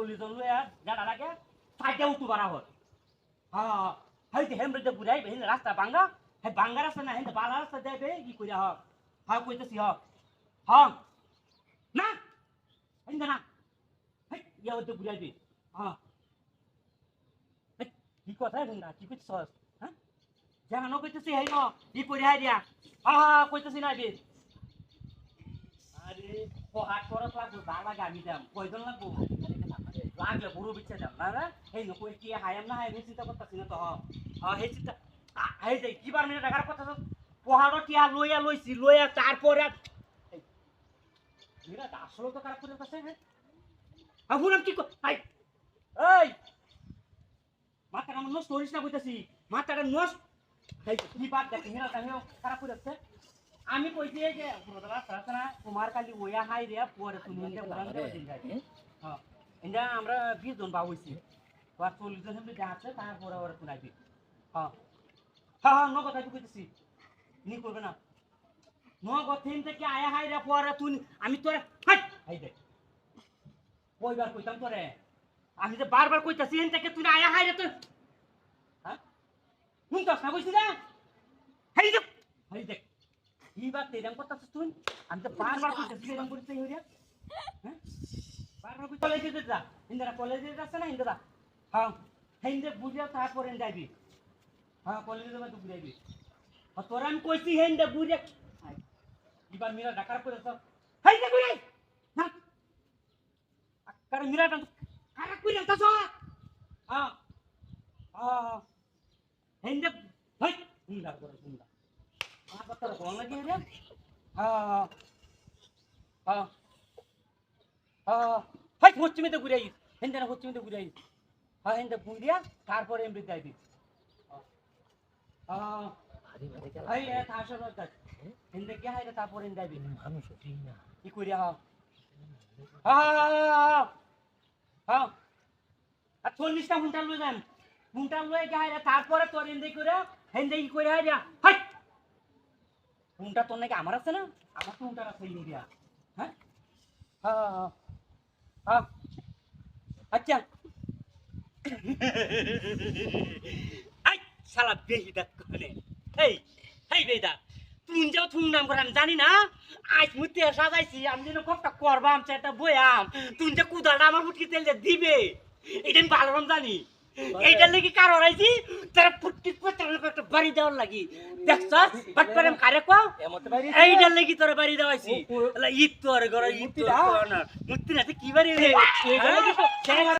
40 জন লয়া যারা লাগে সাইডে উঠু বাড়া হল হ্যাঁ হাই যে হেমরে ঘুরাই হেন রাস্তা বাঙ্গা হে বাঙ্গা রাস্তা না হেন বালা রাস্তা যাইবে কি কইরা হ হ্যাঁ কইতেছি হ হ্যাঁ না হেন না হেই ইয়া ওতে ঘুরাইবি হ্যাঁ কি কথা হেন না কি কইছস হ্যাঁ জানো কইতেছি হেই ন কি কইরা হাই দিয়া হ্যাঁ কইতেছি না বে আরে হাট খরচ লাগবে বাবা গাড়ি দাম কয়জন লাগবো লাগলে বুড়ো বিচ্ছে দাম না না এই নো কই কি হায়াম না হায়াম চিন্তা করতেছি না তো হ্যাঁ এই চিন্তা এই যে কিবার মিনিট টাকার কথা তো পহাড় টিয়া লইছি লইয়া তারপরে এরা আসলে তো খারাপ করে কাছে হ্যাঁ আবুরাম কি এই এই মাথাটা আমার নষ্ট করিস না কইতাছি মাথাটা নষ্ট এই কি বাদ দেখ হেরা তাহেও খারাপ করে যাচ্ছে আমি কইছি যে পুরোদলা সারাসনা কুমার কালী ওয়া হাই রে পরে তুমি এন্ডা উড়ান দেবে দিন যাই হ্যাঁ এন্ডা আমরা 20 জন বাবুইছি আর 40 জন এমনি আছে তারপরে ওরা শুনাইবি হ্যাঁ হ্যাঁ হ্যাঁ নো কথা কইতেছি নি করবে না নো কথা থেকে আয়া হাই রে পরে তুই আমি তোরে হাট হাই দে কইবার কইতাম তোরে আমি যে বারবার কইতাছি এন থেকে তুই আয়া হাই রে তুই হ্যাঁ হুন তো না কইছিস না হাই দে হাই দে কি বাত তেরাম করতেছিস তুই আমি তো বারবার কইতেছি এরকম করতে হইরা হ্যাঁ বারবার কই কলেজে যা ইন্দ্রা কলেজে যাচ্ছে না ইন্দ্রা হ্যাঁ হেন্দে বুঝা তারপর এন যাবি হ্যাঁ কলেজে যাবা তুই যাবি আর তোরা আমি কইছি হেন্দে বুঝা এবার মিরা ঢাকার পরে সব হাই দে কই না আকার মিরা কারা কই রে তাছ হ্যাঁ হ্যাঁ হেন্দে হাই ইন্দ্রা করে Indra apa terbang lagi dia? Hai hocci में तो गुड़ाई, हिंदे ना hocci में तो गुड़ाई, हाँ हिंदे गुड़िया कार पर एम्ब्रिक जाई भी, हाई ये थाशा लोग हिंदे क्या है ये तार पर एम्ब्रिक जाई भी, ये गुड़िया हाँ, अच्छा निष्ठा मुंटा लो जान, मुंटा लो ये क्या है ये तार पर तो हिंदे गुड़िया, हिंदे ये गुड़िया है क्या? हाई উনটা তোর নাকি আমার আছে না আমার তো উনটা আছে ইন্ডিয়া হ্যাঁ হ্যাঁ হ্যাঁ আচ্ছা আই শালা বেহিদা কোনে এই এই বেহিদা তুই যাও তুই নাম করে আমি জানি না আজ মুতে সাজাইছি আমি যেন কপটা করবাম সেটা বয়াম তুই যে কুদাটা আমার ফুটকি তেল দিবে এটা আমি ভালো রকম জানি এইটার লাগি কার হরাইছি তারা ফুটকি পত্র একটা বাড়ি দেওয়ার লাগি দেখছস বাট করে কারে কও এইটার লাগি তোর বাড়ি দেওয়াইছি ঈদ তোর ঘরে ঈদ তোর না মুক্তি না কি বাড়ি রে